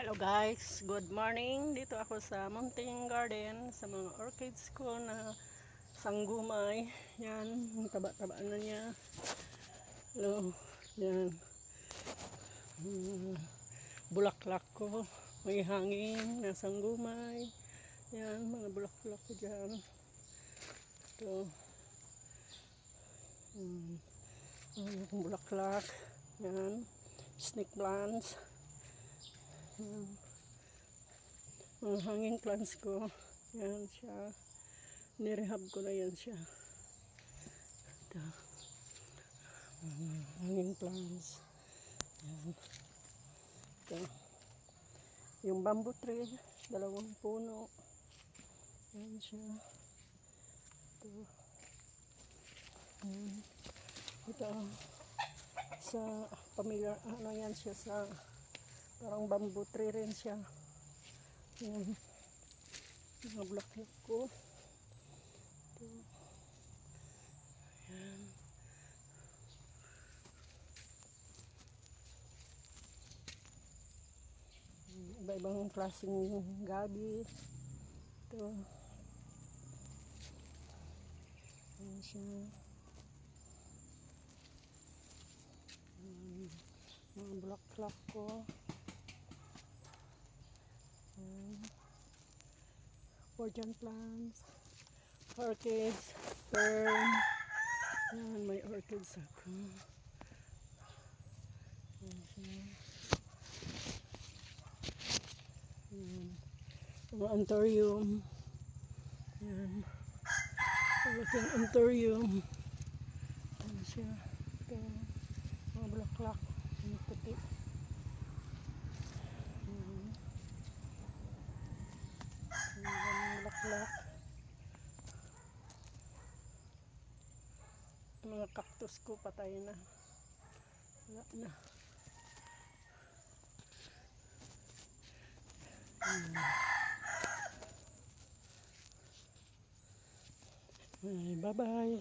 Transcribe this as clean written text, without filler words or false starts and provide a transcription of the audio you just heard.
Hello guys, good morning. Dito ako sa Mountain Garden sa mga orchids ko na sanggumay. Yan, ang taba-taba na niya. Hello, yan. Bulaklak ko, may hangin na sanggumay. Yan, mga bulaklak ko dyan. Ito. Ang bulaklak. Yan, snake plants. Yan. Mga hanging plants ko. Yan siya. Nirehab ko na yan siya. Ito. Hanging plants. Yan. Ito. Yung bamboo tree. 2 puno. Yan siya. Ito. Yan. Ito. Sa pamilya, ano yan siya sa parang bamboo tree rin siya. Yan. Mga bulaklak ko. Ito. Yan. Iba-ibang klaseng gabi. Ito. Yan siya. Mga bulaklak ko. Orchid plants, orchids, fern. Yan, may orchids ako. Yan siya. Yan. Mga anthurium. Yan. Malaking anthurium. Yan siya. Ito. Mga bulaklak. Ang puti. Yan. Mga bulaklak. Mga cactus ko patay na. Wala na. Bye bye.